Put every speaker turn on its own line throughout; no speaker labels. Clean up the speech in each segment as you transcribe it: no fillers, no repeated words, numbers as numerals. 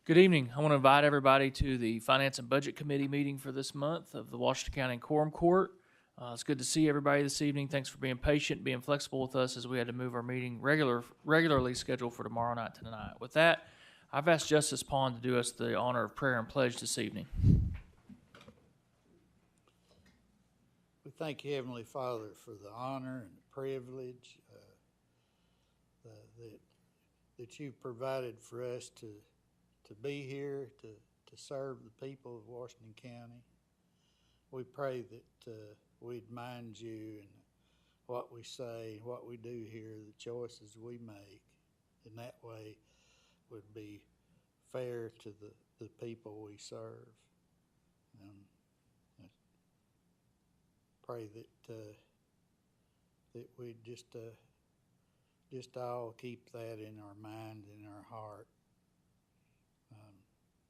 Good evening. I want to invite everybody to the Finance and Budget Committee meeting for this month of the Washington County Quorum Court. It's good to see everybody this evening. Thanks for being patient, being flexible with us as we had to move our meeting regularly scheduled for tomorrow night to tonight. With that, I've asked Justice Pond to do us the honor of prayer and pledge this evening.
We thank you, Heavenly Father, for the honor and the privilege that you've provided for us to be here, to serve the people of Washington County. We pray that we'd mind you and what we say, what we do here, the choices we make, and that way would be fair to the people we serve. Pray that we just all keep that in our mind and our heart.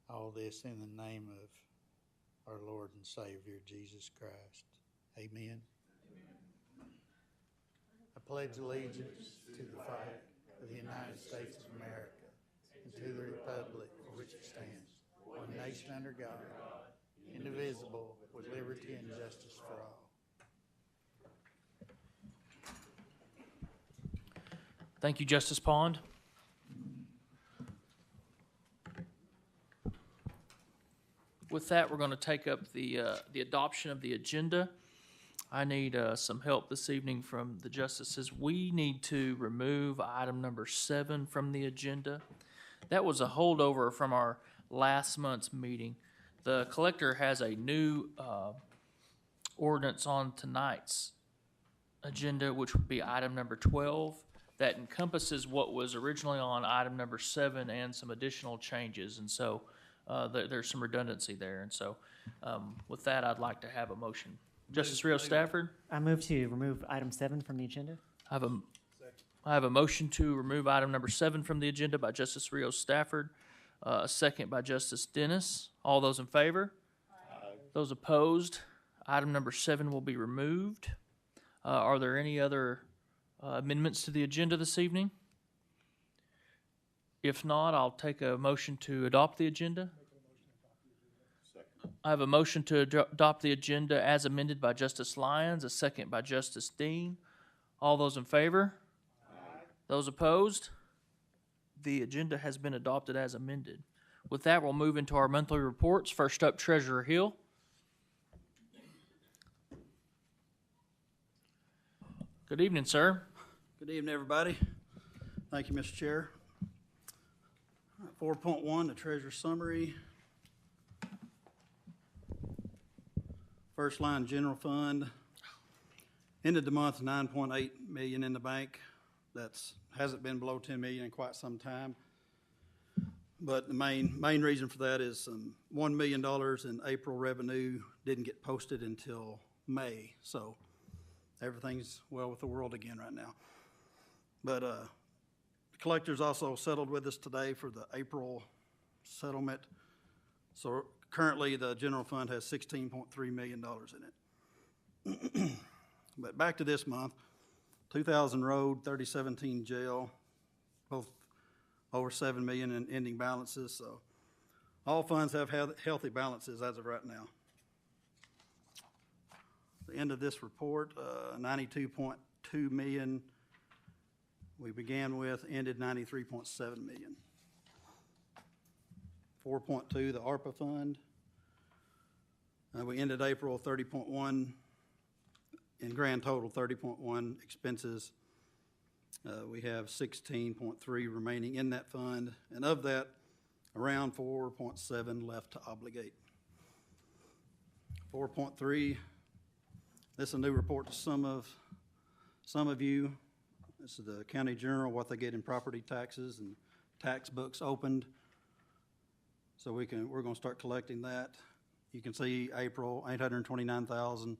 All this in the name of our Lord and Savior, Jesus Christ. Amen. I pledge allegiance to the flag of the United States of America and to the republic for which it stands, one nation under God, indivisible, with liberty and justice for all.
Thank you, Justice Pond. With that, we're going to take up the adoption of the agenda. I need some help this evening from the justices. We need to remove item number 7 from the agenda. That was a holdover from our last month's meeting. The collector has a new ordinance on tonight's agenda, which would be item number 12, that encompasses what was originally on item number 7 and some additional changes. And so there's some redundancy there. And so with that, I'd like to have a motion. Justice Rios Stafford?
I move to remove item 7 from the agenda.
I have a motion to remove item number 7 from the agenda by Justice Rios Stafford, a second by Justice Dennis. All those in favor? Aye. Those opposed? Item number 7 will be removed. Are there any other amendments to the agenda this evening? If not, I'll take a motion to adopt the agenda. I have a motion to adopt the agenda as amended by Justice Lyons, a second by Justice Dean. All those in favor? Aye. Those opposed? The agenda has been adopted as amended. With that, we'll move into our monthly reports. First up, Treasurer Hill. Good evening, sir.
Good evening, everybody. Thank you, Mr. Chair. 4.1, the Treasurer Summary. First line, General Fund. Ended the month 9.8 million in the bank. That's hasn't been below 10 million in quite some time. But the main reason for that is $1 million in April revenue didn't get posted until May. So everything's well with the world again right now. But the collectors also settled with us today for the April settlement. So currently the general fund has $16.3 million in it. But back to this month, 2000 road, 3017 jail, both over $7 million in ending balances. So all funds have healthy balances as of right now. The end of this report, 92.2 million we began with, ended 93.7 million. 4.2, the ARPA fund. We ended April 30.1, in grand total 30.1 expenses. We have 16.3 remaining in that fund, and of that, around 4.7 left to obligate. 4.3, this is a new report to some of you. This is the County Journal, what they get in property taxes and tax books opened. So we're going to start collecting that. You can see April, 829,000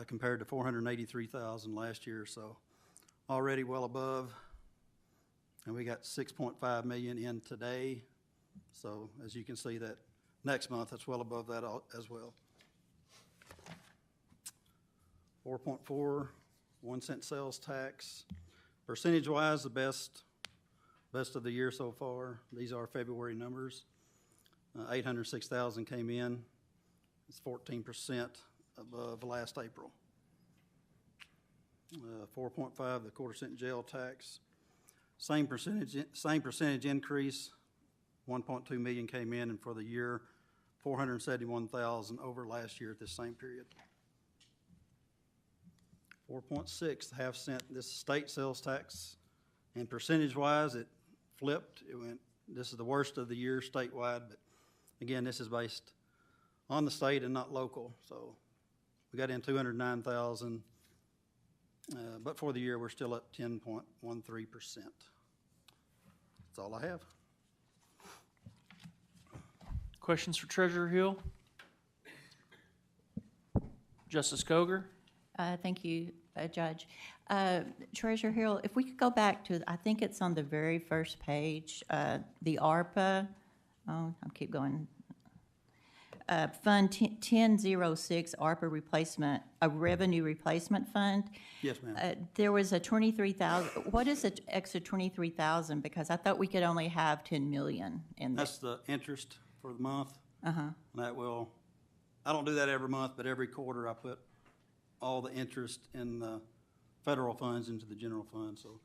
compared to 483,000 last year. So already well above. And we got 6.5 million in today. So as you can see, that next month, that's well above that as well. 4.4, 1 cent sales tax. Percentage-wise, the best best of the year so far. These are February numbers. 806,000 came in. It's 14% above last April. 4.5, the quarter-cent jail tax. Same percentage increase. 1.2 million came in, and for the year, 471,000 over last year at this same period. 4.6, the half-cent, this is state sales tax, and percentage-wise, it flipped. It went. This is the worst of the year statewide, but again, this is based on the state and not local. So we got in 209,000, but for the year, we're still at 10.13%. That's all I have.
Questions for Treasurer Hill? Justice Coger?
Thank you, Judge. Treasurer Hill, if we could go back to, I think it's on the very first page, the ARPA, I'll keep going. Fund 1006, ARPA replacement, a revenue replacement fund.
Yes, ma'am.
There was a 23,000, what is the extra 23,000? Because I thought we could only have 10 million in there.
That's the interest for the month. That will, I don't do that every month, but every quarter I put all the interest in the federal funds into the general fund. So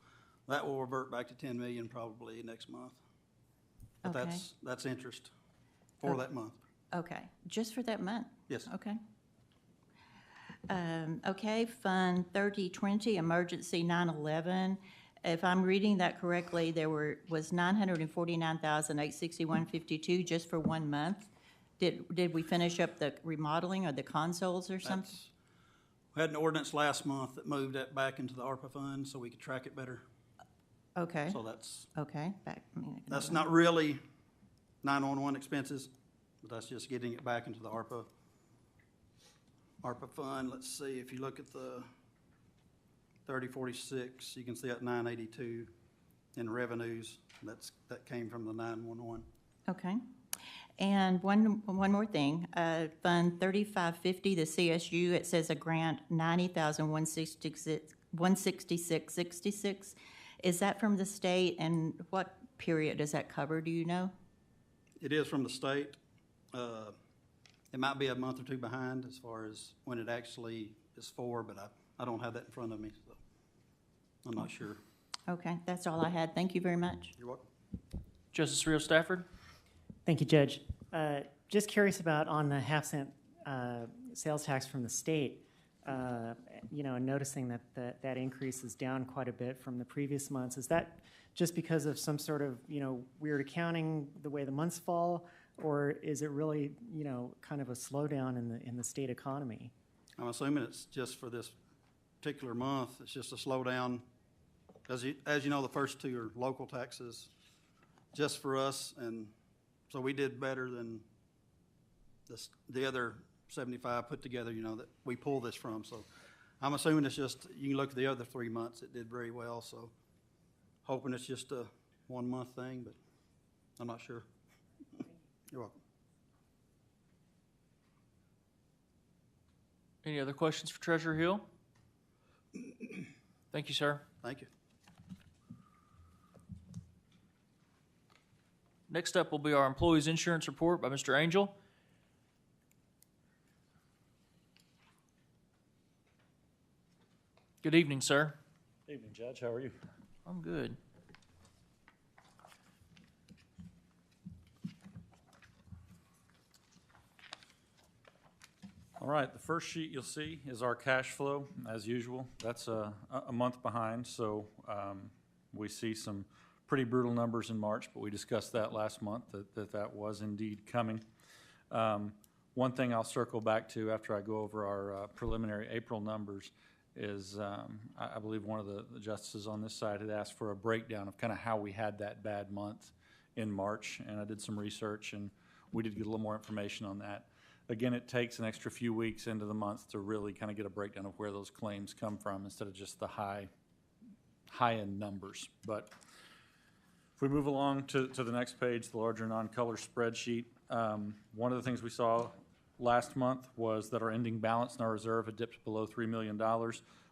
that will revert back to 10 million probably next month. But
Okay.
that's interest for that month.
Okay, just for that month?
Yes.
Okay. Okay, Fund 3020, Emergency 9/11. If I'm reading that correctly, there was 949,861.52 just for 1 month. Did we finish up the remodeling or the consoles or something?
We had an ordinance last month that moved that back into the ARPA fund so we could track it better.
Okay,
So that's
okay, back.
that's not really 911 expenses, but that's just getting it back into the ARPA fund. Let's see, if you look at the 3046, you can see at 982 in revenues. That came from the 911.
Okay. And one more thing, Fund 3550, the CSU, it says a grant 90,166.66. Is that from the state, and what period does that cover, do you know?
It is from the state. It might be a month or two behind as far as when it actually is for, but I don't have that in front of me, so I'm not sure.
Okay, that's all I had. Thank you very much.
You're welcome.
Justice Rio Stafford?
Thank you, Judge. Just curious about on the half-cent sales tax from the state, noticing that increase is down quite a bit from the previous months. Is that just because of some sort of, weird accounting, the way the months fall, or is it really, kind of a slowdown in the state economy?
I'm assuming it's just for this particular month. It's just a slowdown. As you know, the first two are local taxes just for us, and so we did better than the other 75 put together, that we pull this from. So I'm assuming it's just, you can look at the other 3 months, it did very well. So hoping it's just a 1 month thing, but I'm not sure. You're welcome.
Any other questions for Treasurer Hill? Thank you, sir.
Thank you.
Next up will be our Employees Insurance Report by Mr. Angel. Good evening, sir.
Evening, Judge. How are you?
I'm good.
All right, the first sheet you'll see is our cash flow, as usual. That's a month behind, so we see some pretty brutal numbers in March, but we discussed that last month, that was indeed coming. One thing I'll circle back to after I go over our preliminary April numbers is I believe one of the justices on this side had asked for a breakdown of kind of how we had that bad month in March, and I did some research, and we did get a little more information on that. Again, it takes an extra few weeks into the month to really kind of get a breakdown of where those claims come from instead of just the high-end numbers. But if we move along to the next page, the larger non-color spreadsheet, one of the things we saw last month was that our ending balance in our reserve had dipped below $3 million.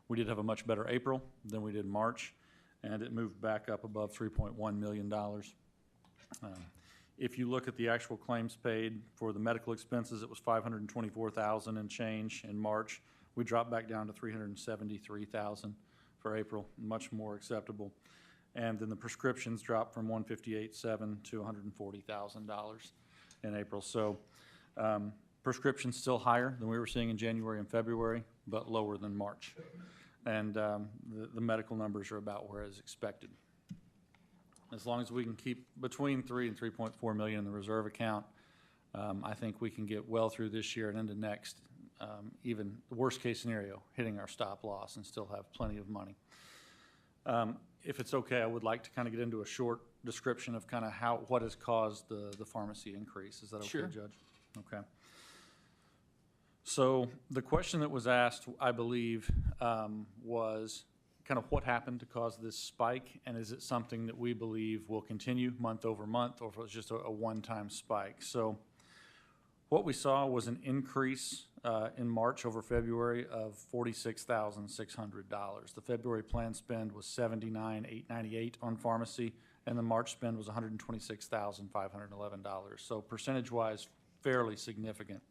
We did have a much better April than we did March, and it moved back up above $3.1 million. If you look at the actual claims paid for the medical expenses, it was $524,000 and change in March. We dropped back down to $373,000 for April, much more acceptable. And then the prescriptions dropped from $158,700 to $140,000 in April. So prescriptions still higher than we were seeing in January and February, but lower than March. And the medical numbers are about where is expected. As long as we can keep between 3 and 3.4 million in the reserve account, I think we can get well through this year and into next, even the worst case scenario, hitting our stop loss and still have plenty of money. If it's okay, I would like to kind of get into a short description of kind of what has caused the pharmacy increase. Is that okay,
Sure.
Judge? Okay. So the question that was asked, I believe, was kind of what happened to cause this spike, and is it something that we believe will continue month over month, or if it was just a one-time spike? So what we saw was an increase in March over February of $46,600. The February plan spend was $79,898 on pharmacy, and the March spend was $126,511. So percentage-wise, fairly significant.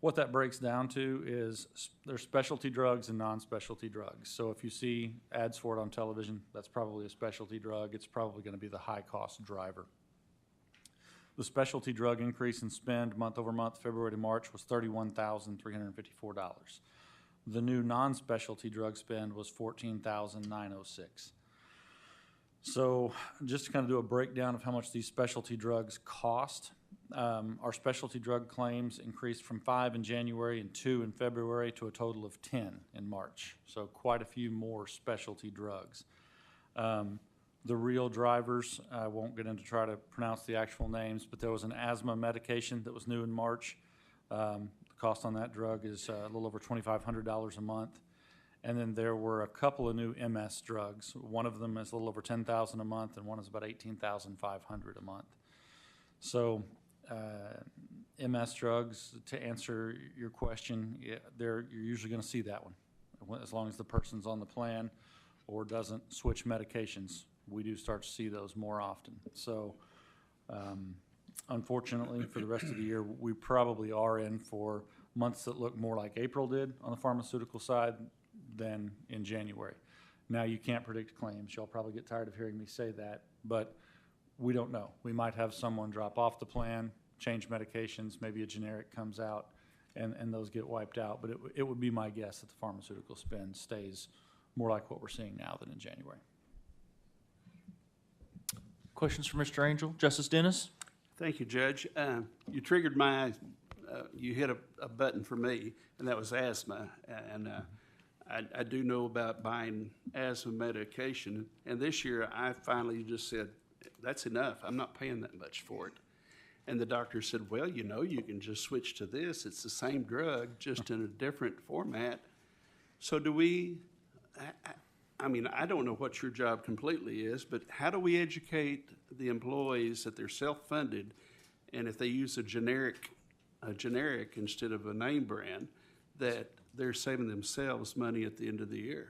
What that breaks down to is there's specialty drugs and non-specialty drugs. So if you see ads for it on television, that's probably a specialty drug. It's probably going to be the high-cost driver. The specialty drug increase in spend month over month, February to March, was $31,354. The new non-specialty drug spend was $14,906. So just to kind of do a breakdown of how much these specialty drugs cost, our specialty drug claims increased from 5 in January and 2 in February to a total of 10 in March. So quite a few more specialty drugs. The real drivers, I won't get into try to pronounce the actual names, but there was an asthma medication that was new in March. The cost on that drug is a little over $2,500 a month. And then there were a couple of new MS drugs. One of them is a little over $10,000 a month, and one is about $18,500 a month. So MS drugs, to answer your question, you're usually going to see that one, as long as the person's on the plan or doesn't switch medications. We do start to see those more often. So unfortunately, for the rest of the year, we probably are in for months that look more like April did on the pharmaceutical side than in January. Now, you can't predict claims. Y'all probably get tired of hearing me say that, but we don't know. We might have someone drop off the plan, change medications, maybe a generic comes out, and those get wiped out. But it would be my guess that the pharmaceutical spend stays more like what we're seeing now than in January.
Questions for Mr. Angel? Justice Dennis?
Thank you, Judge. You triggered you hit a button for me, and that was asthma. And I do know about buying asthma medication. And this year, I finally just said, that's enough. I'm not paying that much for it. And the doctor said, well, you can just switch to this. It's the same drug, just in a different format. So do we, I mean, I don't know what your job completely is, but how do we educate the employees that they're self-funded, and if they use a generic instead of a name brand, that they're saving themselves money at the end of the year?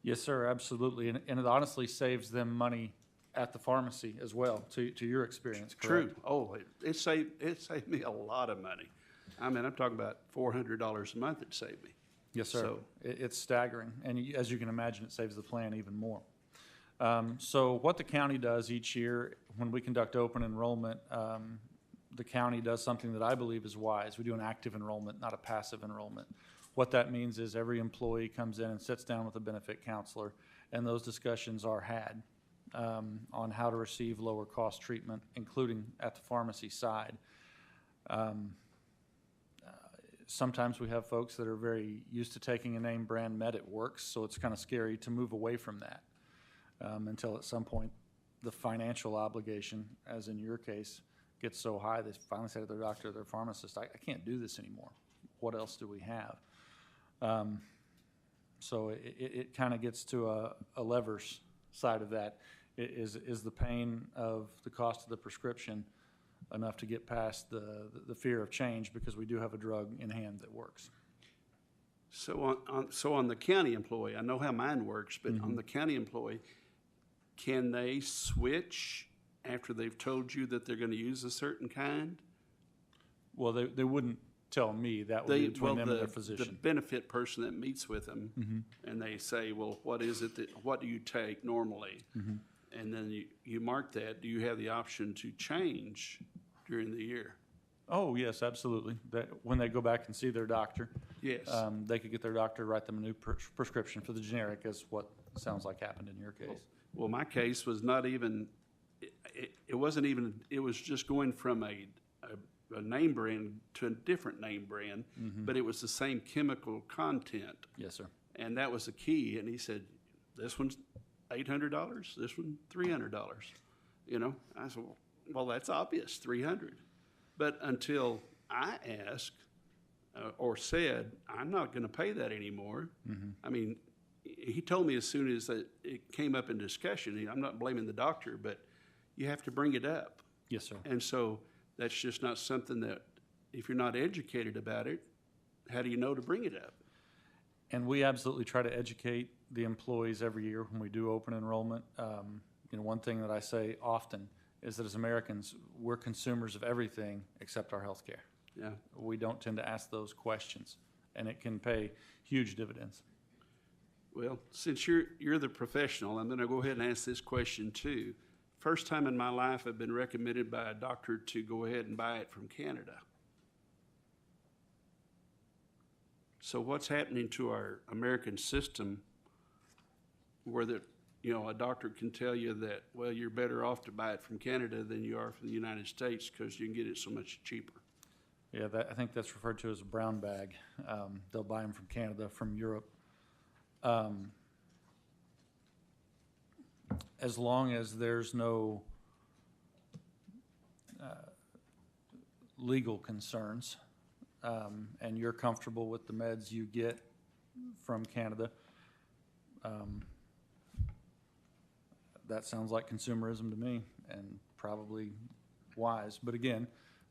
Yes, sir, absolutely. And it honestly saves them money at the pharmacy as well, to your experience, correct?
True. Oh, it saved me a lot of money. I mean, I'm talking about $400 a month it saved me.
Yes, sir.
So-
It's staggering, and as you can imagine, it saves the plan even more. So what the county does each year, when we conduct open enrollment, the county does something that I believe is wise. We do an active enrollment, not a passive enrollment. What that means is every employee comes in and sits down with a benefit counselor, and those discussions are had on how to receive lower cost treatment, including at the pharmacy side. Sometimes we have folks that are very used to taking a name brand med, it works, so it's kind of scary to move away from that until at some point the financial obligation, as in your case, gets so high they finally say to their doctor or their pharmacist, I can't do this anymore. What else do we have? So it kind of gets to a lever's side of that. Is the pain of the cost of the prescription enough to get past the fear of change, because we do have a drug in hand that works?
So on the county employee, I know how mine works, but on the county employee, can they switch after they've told you that they're going to use a certain kind?
Well, they wouldn't tell me. That would be between them and their
the
physician.
benefit person that meets with them, and they say, well, what do you take normally? And then you mark that. Do you have the option to change during the year?
Oh, yes, absolutely. That, when they go back and see their doctor,
Yes.
they could get their doctor to write them a new prescription for the generic, as what sounds like happened in your case.
Well, my case was not even, it wasn't even, it was just going from a name brand to a different name brand, but it was the same chemical content.
Yes, sir.
And that was the key. And he said, this one's $800, this one $300. You know, I said, well, that's obvious, $300. But until I asked or said, I'm not going to pay that anymore. I mean, he told me as soon as it came up in discussion, I'm not blaming the doctor, but you have to bring it up.
Yes, sir.
And so that's just not something that, if you're not educated about it, how do you know to bring it up?
And we absolutely try to educate the employees every year when we do open enrollment. One thing that I say often is that as Americans, we're consumers of everything except our health care.
Yeah.
We don't tend to ask those questions, and it can pay huge dividends.
Well, since you're the professional, I'm going to go ahead and ask this question too. First time in my life I've been recommended by a doctor to go ahead and buy it from Canada. So what's happening to our American system where a doctor can tell you that, well, you're better off to buy it from Canada than you are from the United States because you can get it so much cheaper?
Yeah, I think that's referred to as a brown bag. They'll buy them from Canada, from Europe. As long as there's no legal concerns, and you're comfortable with the meds you get from Canada, that sounds like consumerism to me, and probably wise. But again,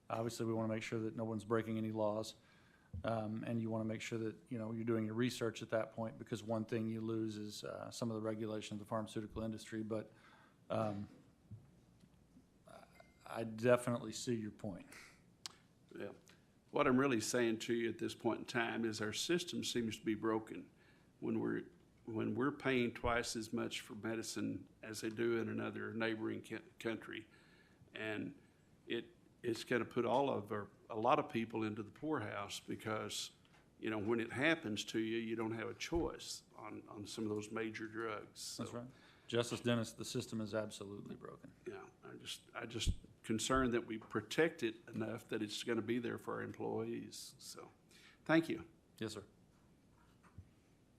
obviously we want to make sure that no one's breaking any laws, and you want to make sure that you're doing your research at that point, because one thing you lose is some of the regulation of the pharmaceutical industry. But I definitely see your point.
Yeah. What I'm really saying to you at this point in time is our system seems to be broken. When we're paying twice as much for medicine as they do in another neighboring country, and it's going to put a lot of people into the poorhouse, because when it happens to you, you don't have a choice on some of those major drugs. So,
That's right. Justice Dennis, the system is absolutely broken.
yeah, I just concerned that we protect it enough that it's going to be there for our employees. So, thank you.
Yes, sir.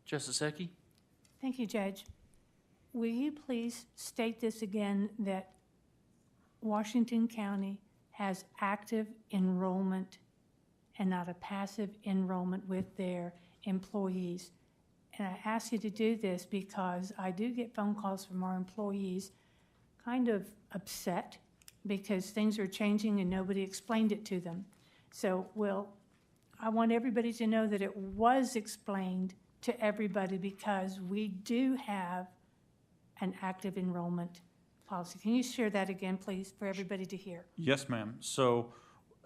Justice Ecke?
Thank you, Judge. Will you please state this again, that Washington County has active enrollment and not a passive enrollment with their employees? And I ask you to do this because I do get phone calls from our employees kind of upset because things are changing and nobody explained it to them. So, I want everybody to know that it was explained to everybody, because we do have an active enrollment policy. Can you share that again, please, for everybody to hear?
Yes, ma'am. So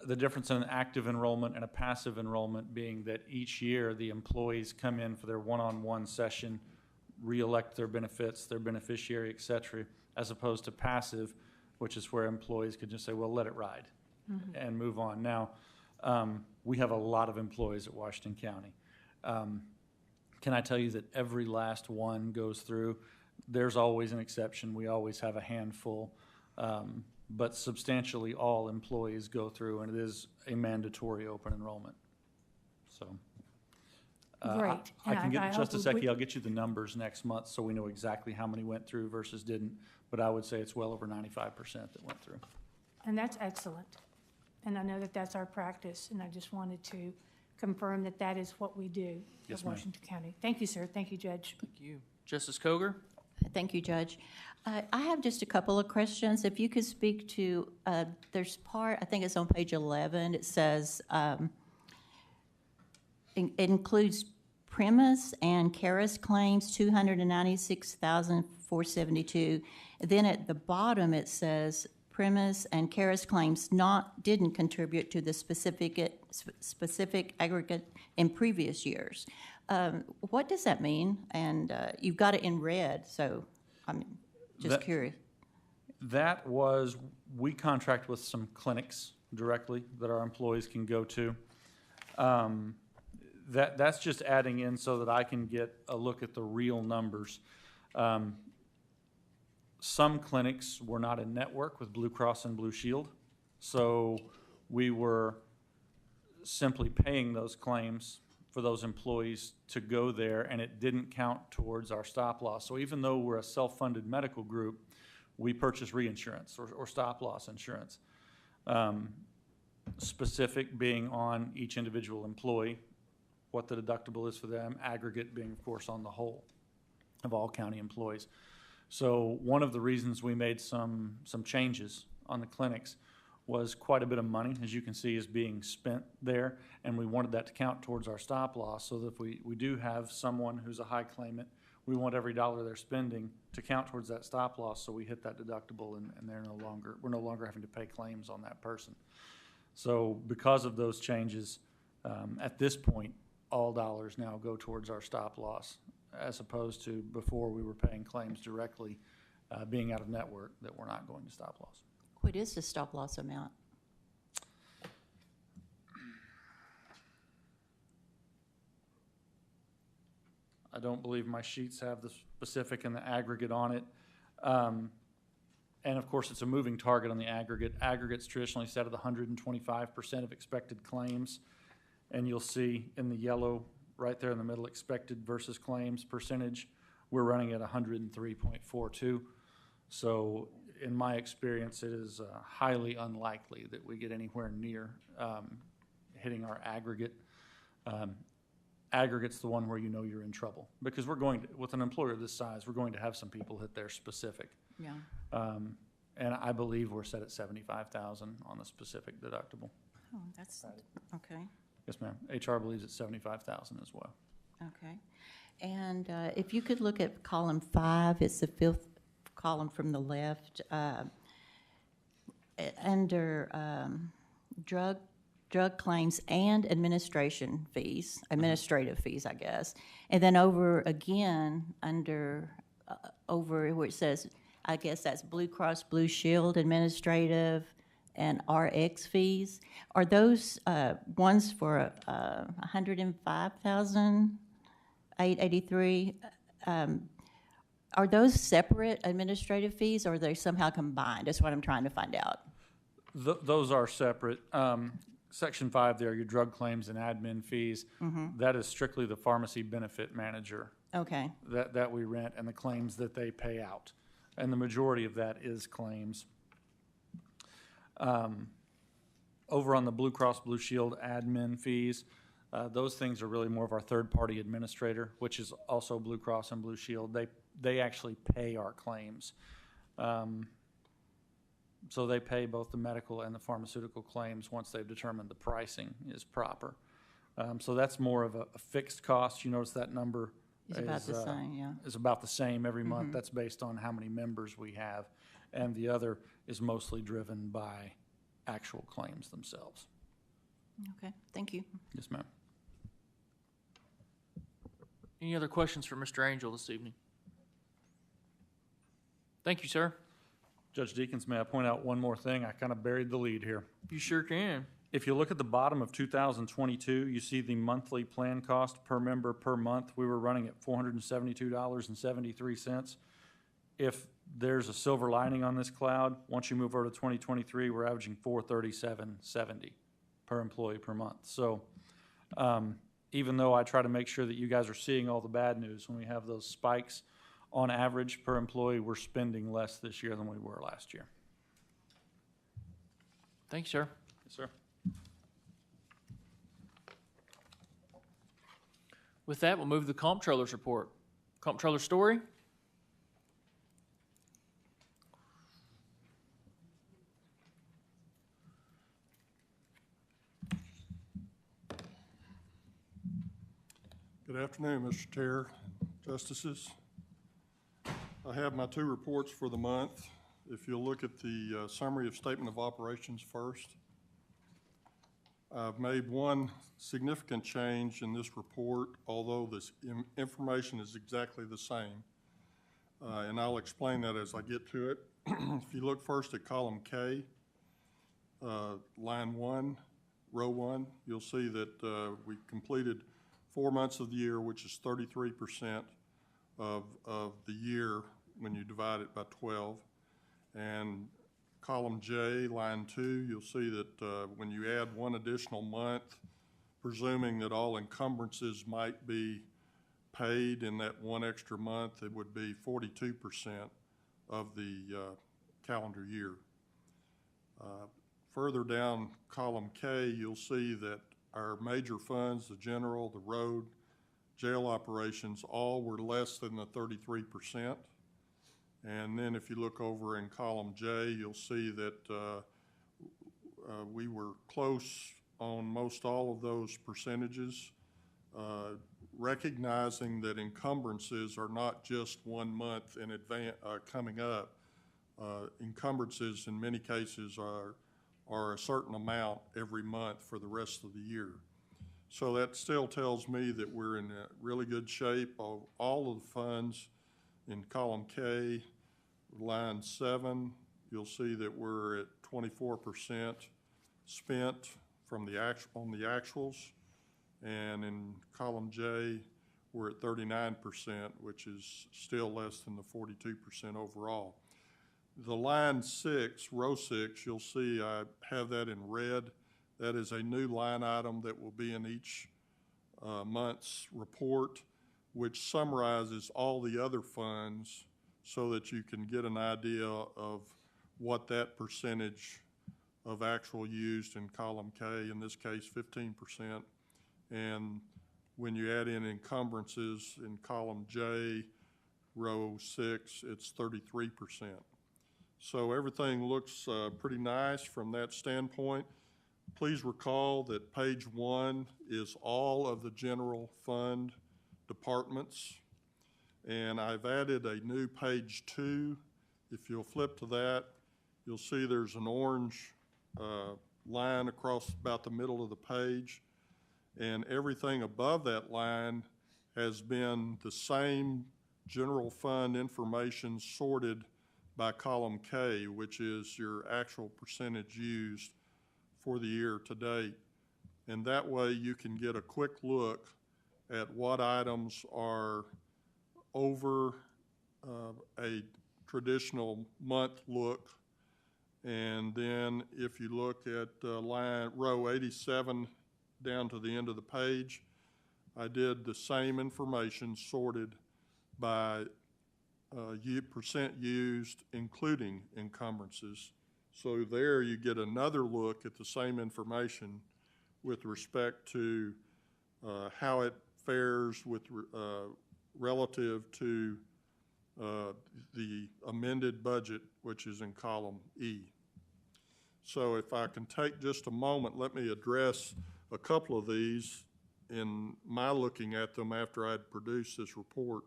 the difference in an active enrollment and a passive enrollment being that each year the employees come in for their one-on-one session, re-elect their benefits, their beneficiary, et cetera, as opposed to passive, which is where employees could just say, well, let it ride and move on. Now, we have a lot of employees at Washington County. Can I tell you that every last one goes through? There's always an exception. We always have a handful. But substantially all employees go through, and it is a mandatory open enrollment. So.
Great.
I can
And I
get,
hope
Justice
we-
Ecke, I'll get you the numbers next month so we know exactly how many went through versus didn't. But I would say it's well over 95% that went through.
And that's excellent. And I know that that's our practice, and I just wanted to confirm that that is what we do
Yes,
at
ma'am.
Washington County. Thank you, sir. Thank you, Judge.
Thank you. Justice Coger?
Thank you, Judge. I have just a couple of questions. If you could speak to, there's part, I think it's on page 11, it says, includes Primus and Karis claims, $296,472. Then at the bottom, it says Primus and Karis claims didn't contribute to the specific aggregate in previous years. What does that mean? And you've got it in red, so I'm just curious.
That was, we contract with some clinics directly that our employees can go to. That's just adding in so that I can get a look at the real numbers. Some clinics were not in network with Blue Cross and Blue Shield, so we were simply paying those claims for those employees to go there, and it didn't count towards our stop loss. So even though we're a self-funded medical group, we purchase reinsurance or stop loss insurance. Specific being on each individual employee, what the deductible is for them, aggregate being, of course, on the whole of all county employees. So one of the reasons we made some changes on the clinics was quite a bit of money, as you can see, is being spent there, and we wanted that to count towards our stop loss, so that if we do have someone who's a high claimant, we want every dollar they're spending to count towards that stop loss, so we hit that deductible, and we're no longer having to pay claims on that person. So because of those changes, at this point, all dollars now go towards our stop loss, as opposed to before we were paying claims directly, being out of network, that we're not going to stop loss.
What is the stop loss amount?
I don't believe my sheets have the specific and the aggregate on it. And of course, it's a moving target on the aggregate. Aggregate's traditionally set at 125% of expected claims. And you'll see in the yellow right there in the middle, expected versus claims percentage, we're running at 103.42. So in my experience, it is highly unlikely that we get anywhere near hitting our aggregate. Aggregate's the one where you know you're in trouble, because we're going to, with an employer this size, we're going to have some people hit their specific.
Yeah.
And I believe we're set at 75,000 on the specific deductible.
Oh, that's, okay.
Yes, ma'am. HR believes it's 75,000 as well.
Okay. And if you could look at column 5, it's the 5th column from the left, under drug claims and administrative fees, I guess. And then over again, under, over where it says, I guess that's Blue Cross Blue Shield administrative and RX fees. Are those ones for $105,883? Are those separate administrative fees, or are they somehow combined? That's what I'm trying to find out.
Those are separate. Section 5 there, your drug claims and admin fees, that is strictly the pharmacy benefit manager
Okay.
that we rent, and the claims that they pay out. And the majority of that is claims. Over on the Blue Cross Blue Shield admin fees, those things are really more of our third-party administrator, which is also Blue Cross and Blue Shield. They actually pay our claims. So they pay both the medical and the pharmaceutical claims once they've determined the pricing is proper. So that's more of a fixed cost. You notice that number
It's about the same, yeah.
is about the same every month. That's based on how many members we have. And the other is mostly driven by actual claims themselves.
Okay, thank you.
Yes, ma'am.
Any other questions for Mr. Angel this evening? Thank you, sir.
Judge Deakins, may I point out one more thing? I kind of buried the lead here.
You sure can.
If you look at the bottom of 2022, you see the monthly plan cost per member per month. We were running at $472.73. If there's a silver lining on this cloud, once you move over to 2023, we're averaging $437.70 per employee per month. So even though I try to make sure that you guys are seeing all the bad news when we have those spikes, on average per employee, we're spending less this year than we were last year.
Thank you, sir.
Yes, sir.
With that, we'll move to the Comptroller's report. Comptroller Story?
Good afternoon, Mr. Chair, Justices. I have my two reports for the month. If you'll look at the summary of statement of operations first. I've made one significant change in this report, although this information is exactly the same. And I'll explain that as I get to it. If you look first at column K, line 1, row 1, you'll see that we completed 4 months of the year, which is 33% of the year when you divide it by 12. And column J, line 2, you'll see that when you add one additional month, presuming that all encumbrances might be paid in that one extra month, it would be 42% of the calendar year. Further down column K, you'll see that our major funds, the general, the road, jail operations, all were less than the 33%. And then if you look over in column J, you'll see that we were close on most all of those percentages, recognizing that encumbrances are not just 1 month in advance coming up. Encumbrances in many cases are a certain amount every month for the rest of the year. So that still tells me that we're in a really good shape. Of all of the funds in column K, line 7, you'll see that we're at 24% spent from the on the actuals. And in column J, we're at 39%, which is still less than the 42% overall. The line 6, row 6, you'll see I have that in red. That is a new line item that will be in each month's report, which summarizes all the other funds so that you can get an idea of what that percentage of actual used in column K, in this case 15%. And when you add in encumbrances in column J, row 6, it's 33%. So everything looks pretty nice from that standpoint. Please recall that page 1 is all of the general fund departments. And I've added a new page 2. If you'll flip to that, you'll see there's an orange line across about the middle of the page. And everything above that line has been the same general fund information sorted by column K, which is your actual percentage used for the year to date. And that way you can get a quick look at what items are over a traditional month look. And then if you look at row 87 down to the end of the page, I did the same information sorted by percent used, including encumbrances. So there you get another look at the same information with respect to how it fares with relative to the amended budget, which is in column E. So if I can take just a moment, let me address a couple of these in my looking at them after I'd produced this report.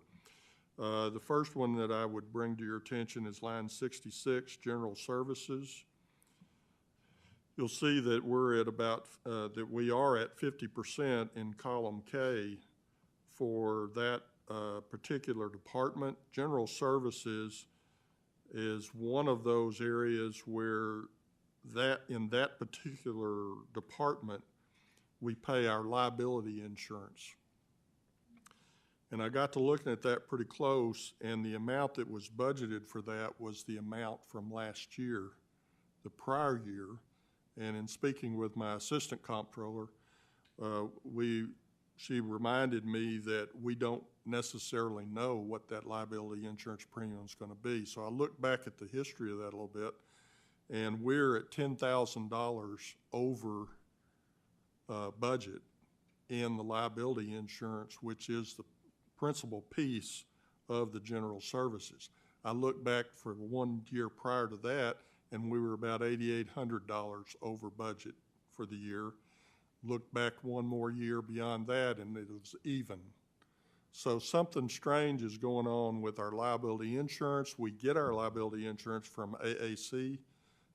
The first one that I would bring to your attention is line 66, General Services. You'll see that we're at about, that we are at 50% in column K for that particular department. General Services is one of those areas where in that particular department, we pay our liability insurance. And I got to looking at that pretty close, and the amount that was budgeted for that was the amount from last year, the prior year. And in speaking with my assistant comptroller, she reminded me that we don't necessarily know what that liability insurance premium is going to be. So I looked back at the history of that a little bit, and we're at $10,000 over budget in the liability insurance, which is the principal piece of the general services. I looked back for 1 year prior to that, and we were about $8,800 over budget for the year. Looked back one more year beyond that, and it was even. So something strange is going on with our liability insurance. We get our liability insurance from AAC,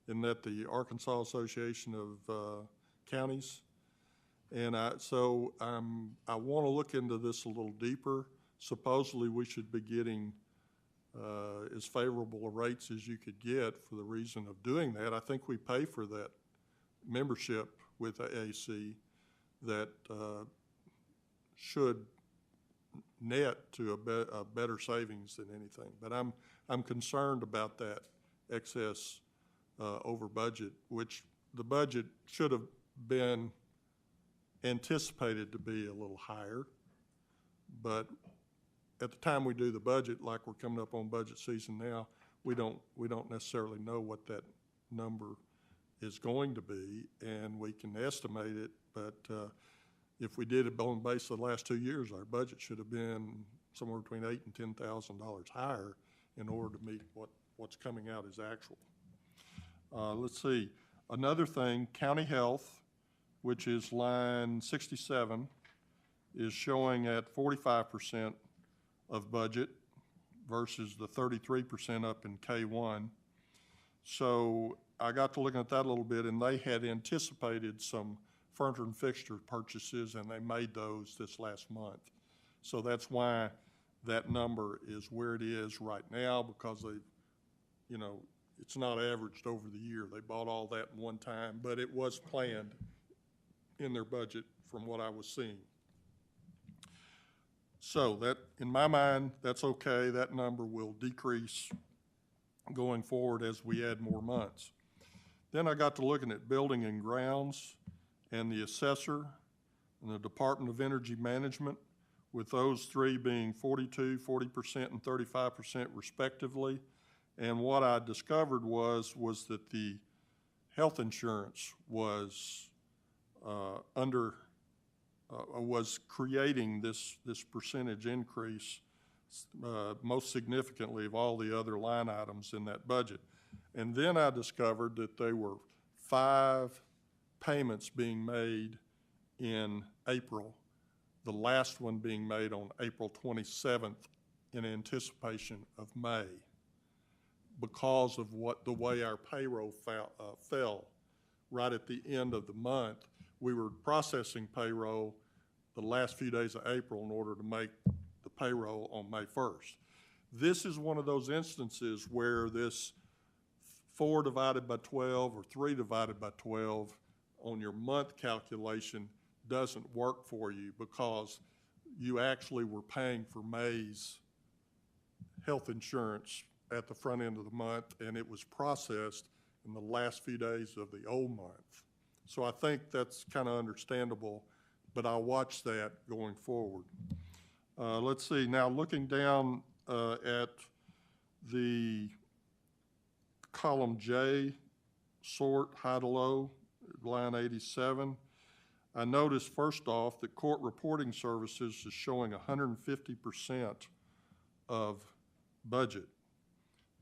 and that the Arkansas Association of Counties. And I want to look into this a little deeper. Supposedly, we should be getting as favorable a rates as you could get for the reason of doing that. I think we pay for that membership with AAC that should net to a better savings than anything. But I'm concerned about that excess over budget, which the budget should have been anticipated to be a little higher. But at the time we do the budget, like we're coming up on budget season now, we don't necessarily know what that number is going to be, and we can estimate it, but if we did it on the basis of the last 2 years, our budget should have been somewhere between $8,000 and $10,000 higher in order to meet what's coming out as actual. Let's see, another thing, county health, which is line 67, is showing at 45% of budget versus the 33% up in K1. So I got to looking at that a little bit, and they had anticipated some furniture and fixture purchases, and they made those this last month. So that's why that number is where it is right now, because they, you know, it's not averaged over the year. They bought all that in one time, but it was planned in their budget from what I was seeing. So that, in my mind, that's okay. That number will decrease going forward as we add more months. Then I got to looking at building and grounds and the assessor and the Department of Energy Management, with those three being 42, 40%, and 35% respectively. And what I discovered was that the health insurance was was creating this percentage increase most significantly of all the other line items in that budget. And then I discovered that there were 5 payments being made in April, the last one being made on April 27th in anticipation of May, because of the way our payroll fell right at the end of the month. We were processing payroll the last few days of April in order to make the payroll on May 1st. This is one of those instances where this 4 divided by 12 or 3 divided by 12 on your month calculation doesn't work for you, because you actually were paying for May's health insurance at the front end of the month, and it was processed in the last few days of the old month. So I think that's kind of understandable, but I'll watch that going forward. Let's see, now looking down at the column J, sort, high to low, line 87, I noticed first off that court reporting services is showing 150% of budget.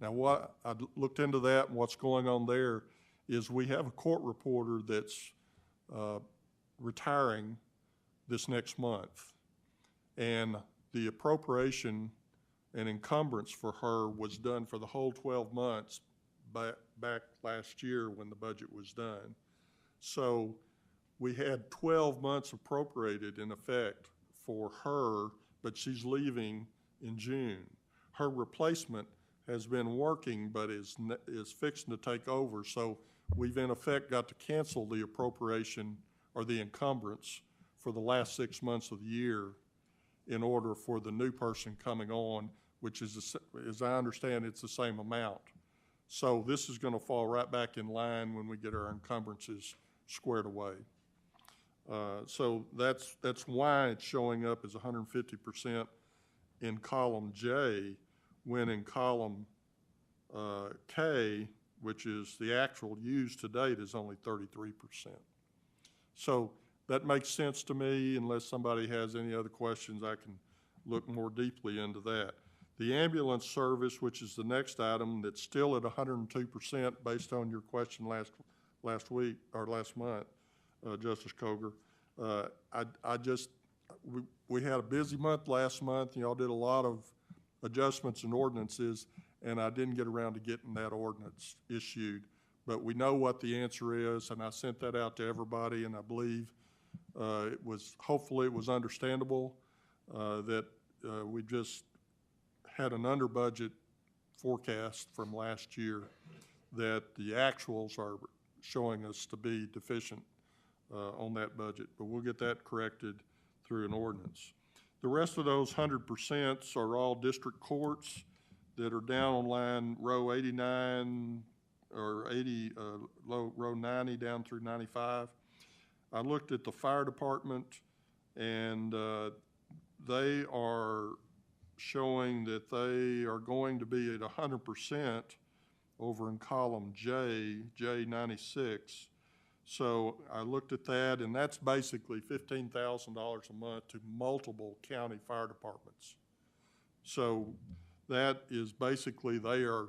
Now what I looked into that, and what's going on there is we have a court reporter that's retiring this next month, and the appropriation and encumbrance for her was done for the whole 12 months back last year when the budget was done. So we had 12 months appropriated in effect for her, but she's leaving in June. Her replacement has been working, but is fixing to take over. So we've in effect got to cancel the appropriation or the encumbrance for the last 6 months of the year in order for the new person coming on, which is, as I understand, it's the same amount. So this is going to fall right back in line when we get our encumbrances squared away. So that's why it's showing up as 150% in column J, when in column K, which is the actual used to date, is only 33%. So that makes sense to me. Unless somebody has any other questions, I can look more deeply into that. The ambulance service, which is the next item, that's still at 102% based on your question last week or last month, Justice Koger. we had a busy month last month. Y'all did a lot of adjustments and ordinances, and I didn't get around to getting that ordinance issued. But we know what the answer is, and I sent that out to everybody, and I believe hopefully it was understandable that we just had an under budget forecast from last year that the actuals are showing us to be deficient on that budget, but we'll get that corrected through an ordinance. The rest of those 100% are all district courts that are down on line row 89 or 80, row 90 down through 95. I looked at the fire department, and they are showing that they are going to be at 100% over in column J96. So I looked at that, and that's basically $15,000 a month to multiple county fire departments. So that is basically their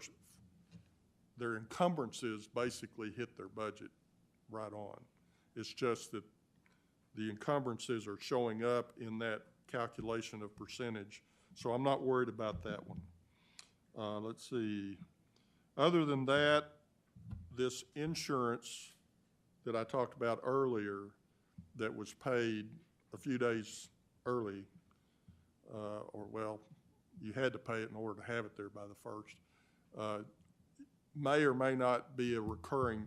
encumbrances basically hit their budget right on. It's just that the encumbrances are showing up in that calculation of percentage. So I'm not worried about that one. Let's see. Other than that, this insurance that I talked about earlier that was paid a few days early, you had to pay it in order to have it there by the 1st, may or may not be a recurring